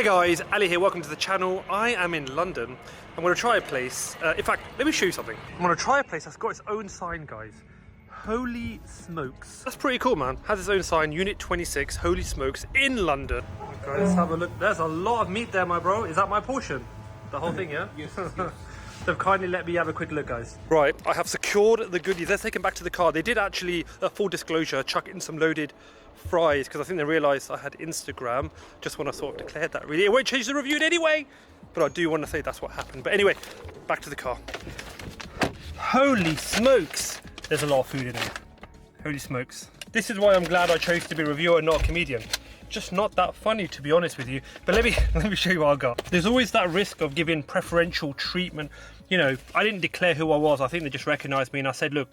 Hey guys, Ali here, welcome to the channel. I am in London. I'm going to try a place, in fact, let me show you something. I'm going to try a place that's got its own sign, guys. Holy Smokes. That's pretty cool, man. Has its own sign, Unit 26, Holy Smokes in London. Okay, let's have a look. There's a lot of meat there, my bro. Is that my portion? The whole thing, yeah? Yes. They've kindly let me have a quick look, guys. Right, I have secured the goodies. Let's take them back to the car. They did actually, full disclosure, chuck in some loaded fries because I think they realised I had Instagram. Just want to sort of declare that, really. It won't change the review in any way, but I do want to say that's what happened. But anyway, back to the car. Holy smokes! There's a lot of food in here. Holy smokes. This is why I'm glad I chose to be a reviewer and not a comedian. Just not that funny, to be honest with you. But let me show you what I got. There's always that risk of giving preferential treatment. You know, I didn't declare who I was. I think they just recognised me and I said, look,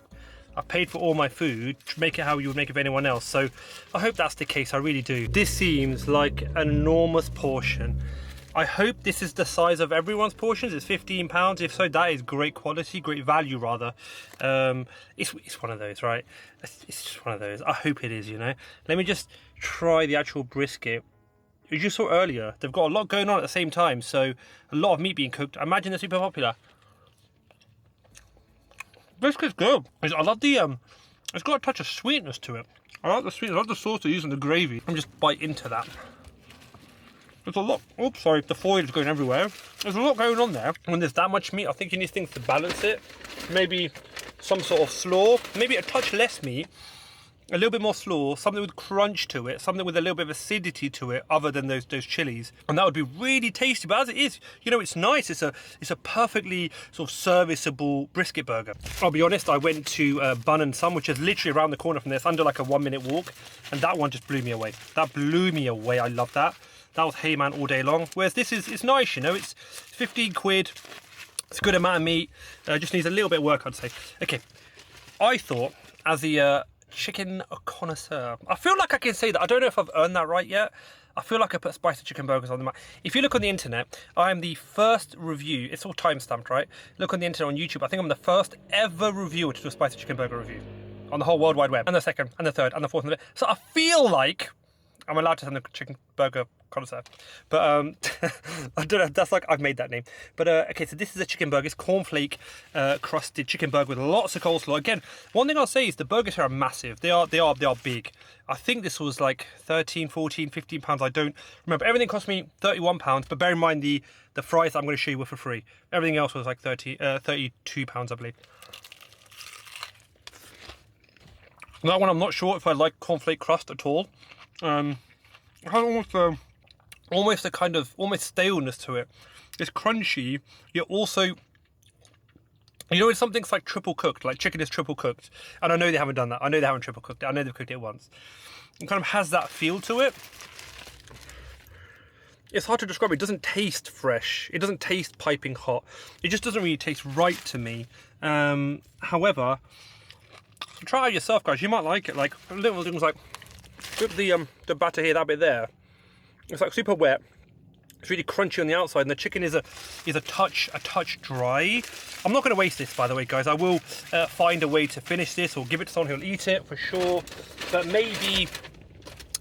I paid for all my food, make it how you would make it for anyone else. So I hope that's the case, I really do. This seems like an enormous portion. I hope this is the size of everyone's portions. It's £15. If so, that is great quality, great value rather. It's one of those, right? It's just one of those. I hope it is, you know. Let me just try the actual brisket. As you saw earlier, they've got a lot going on at the same time. So a lot of meat being cooked. I imagine they're super popular. Brisket's good. I love the, it's got a touch of sweetness to it. I like the sweetness, I like the sauce they're using, the gravy. I'm just bite into that. There's a lot, oops, sorry, the foil is going everywhere. There's a lot going on there. When there's that much meat, I think you need things to balance it. Maybe some sort of flour, maybe a touch less meat, a little bit more flour, something with crunch to it, something with a little bit of acidity to it, other than those chilies. And that would be really tasty. But as it is, you know, it's nice. It's a perfectly sort of serviceable brisket burger. I'll be honest, I went to Bun and Sun, which is literally around the corner from this, under like a 1 minute walk. And that one just blew me away. That blew me away. I love that. That was HEYMAN all day long. Whereas this is, it's nice, you know, it's 15 quid. It's a good amount of meat. Just needs a little bit of work, I'd say. Okay, I thought as the chicken connoisseur, I feel like I can say that. I don't know if I've earned that right yet. I feel like I put spicy chicken burgers on the map. If you look on the internet, I am the first review. It's all time stamped, right? Look on the internet on YouTube. I think I'm the first ever reviewer to do a spicy chicken burger review on the whole World Wide Web. And the second, and the third, and the fourth, and the fifth. So I feel like I'm allowed to send the chicken burger connoisseur, but I don't know. That's like I've made that name. But okay, so this is a chicken burger. It's cornflake crusted chicken burger with lots of coleslaw. Again, one thing I'll say is the burgers here are massive. They are big. I think this was like 13, 14, 15 pounds. I don't remember. Everything cost me 31 pounds. But bear in mind the fries that I'm going to show you were for free. Everything else was like 32 pounds, I believe. That one, I'm not sure if I like cornflake crust at all. It has almost a kind of staleness to it. It's crunchy, yet also, you know, when something's like triple cooked, like chicken is triple cooked, and I know they haven't done that. I know they haven't triple cooked it. I know they've cooked it once. It kind of has that feel to it. It's hard to describe. It doesn't taste fresh. It doesn't taste piping hot. It just doesn't really taste right to me. However, try it yourself, guys. You might like it. Like little things like the batter here, that bit there. It's like super wet. It's really crunchy on the outside, and the chicken is a touch dry. I'm not going to waste this, by the way, guys. I will find a way to finish this or give it to someone who'll eat it for sure. But maybe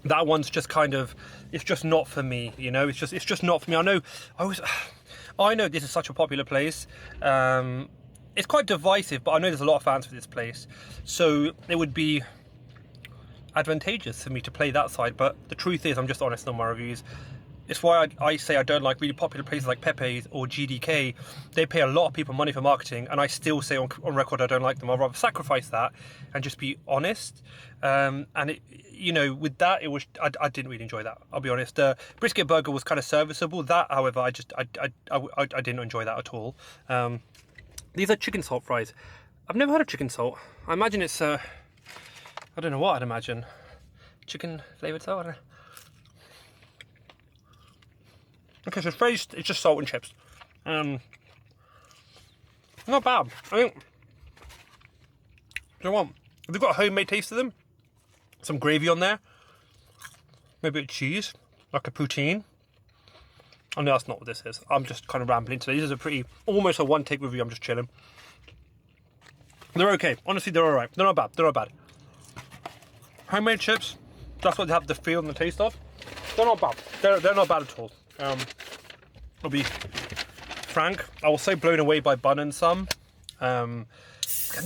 that one's just kind of, it's just not for me. You know, it's just not for me. I know this is such a popular place. It's quite divisive, but I know there's a lot of fans for this place. So it would be advantageous for me to play that side, but the truth is I'm just honest on my reviews. It's why I say I don't like really popular places like Pepe's or GDK. They pay a lot of people money for marketing, and I still say on record I don't like them. I'd rather sacrifice that and just be honest. And it, you know, with that, it was I didn't really enjoy that. I'll be honest. Brisket burger was kind of serviceable. That, however, I didn't enjoy that at all. These are chicken salt fries. I've never heard of chicken salt. I imagine it's I don't know what I'd imagine. Chicken flavoured salt, I don't know. Okay, so it's just salt and chips. Not bad. I think, do you know what? They've got a homemade taste to them. Some gravy on there. Maybe a bit of cheese, like a poutine. Oh no, that's not what this is. I'm just kind of rambling today. This is almost a one-take review. I'm just chilling. They're okay. Honestly, they're alright. They're not bad. They're not bad. Homemade chips, that's what they have the feel and the taste of. They're not bad. They're not bad at all. I'll be frank, I was so blown away by Bun and Some. And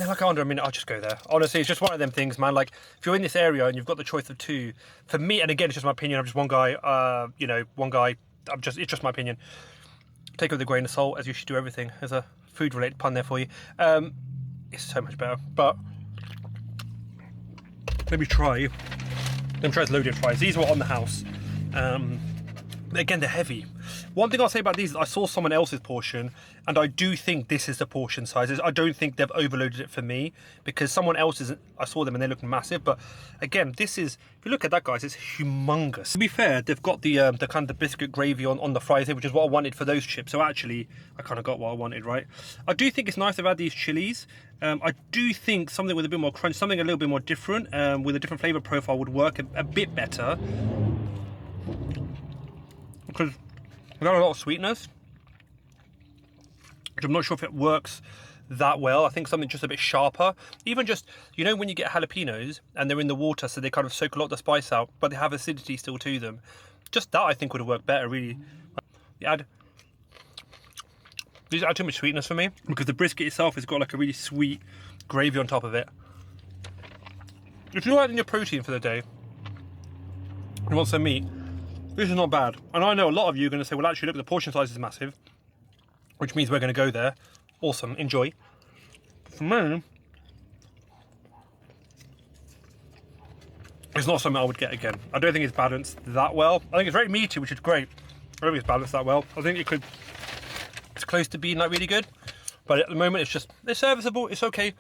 then like under a minute, I'll just go there. Honestly, it's just one of them things, man. Like, if you're in this area and you've got the choice of two, for me, and again, it's just my opinion, I'm just one guy, you know, one guy, it's just my opinion. Take it with a grain of salt, as you should do everything. There's a food-related pun there for you. It's so much better, but let me try these loaded fries. These were on the house. Again, they're heavy. One thing I'll say about these is I saw someone else's portion, and I do think this is the portion sizes. I don't think they've overloaded it for me, because someone else's, I saw them and they look massive. But again, this is, if you look at that, guys, it's humongous. To be fair, they've got the kind of the biscuit gravy on the fries here, which is what I wanted for those chips. So actually, I kind of got what I wanted, right? I do think it's nice they've had these chilies. I do think something with a bit more crunch, something a little bit more different, with a different flavour profile would work a bit better. Because we've got a lot of sweetness, which I'm not sure if it works that well. I think something just a bit sharper. Even just, you know, when you get jalapenos and they're in the water, so they kind of soak a lot of the spice out, but they have acidity still to them. Just that, I think, would have worked better, really. These add too much sweetness for me, because the brisket itself has got like a really sweet gravy on top of it. If you're adding your protein for the day, you want some meat, this is not bad. And I know a lot of you are going to say, well, actually, look, the portion size is massive, which means we're going to go there. Awesome, enjoy. But for me, it's not something I would get again. I don't think it's balanced that well. I think it's very meaty, which is great. I don't think it's balanced that well. I think it's close to being like really good. But at the moment, it's serviceable, it's okay.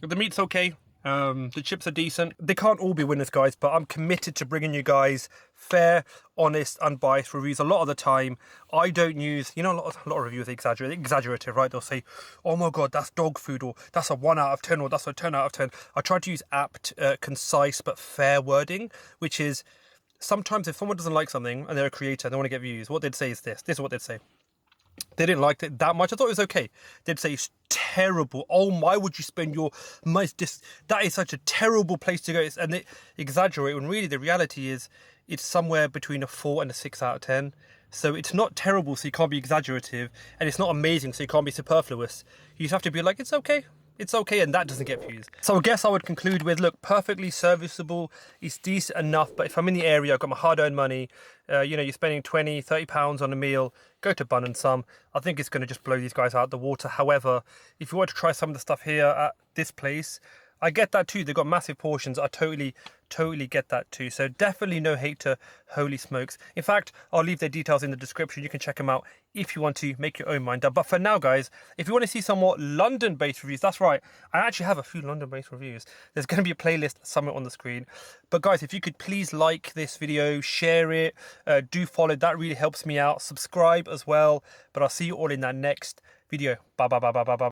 The meat's okay. The chips are decent. They can't all be winners, guys, but I'm committed to bringing you guys fair, honest, unbiased reviews. A lot of the time, I don't use, you know, a lot of reviewers are exaggerative, right? They'll say, oh my God, that's dog food, or that's a 1 out of 10, or that's a 10 out of 10. I try to use apt, concise, but fair wording, which is sometimes if someone doesn't like something and they're a creator and they want to get views, what they'd say is this. This is what they'd say. They didn't like it that much. I thought it was okay. They'd say it's terrible. Oh, why would you spend your money? That is such a terrible place to go. And they exaggerate when really the reality is it's somewhere between a 4 and a 6 out of 10. So it's not terrible, so you can't be exaggerative, and it's not amazing, so you can't be superfluous. You just have to be like, it's okay. It's okay, and that doesn't get views. So I guess I would conclude with, look, perfectly serviceable. It's decent enough, but if I'm in the area, I've got my hard-earned money, you know, you're spending 20, 30 pounds on a meal, go to Bun and Some. I think it's going to just blow these guys out of the water. However, if you want to try some of the stuff here at this place, I get that too. They've got massive portions. I totally get that too. So definitely no hate to Holy Smokes. In fact, I'll leave their details in the description. You can check them out if you want to make your own mind up. But for now, guys, if you want to see some more London-based reviews, that's right, I actually have a few London-based reviews. There's going to be a playlist somewhere on the screen. But guys, if you could please like this video, share it, do follow. That really helps me out. Subscribe as well. But I'll see you all in that next video. Bye.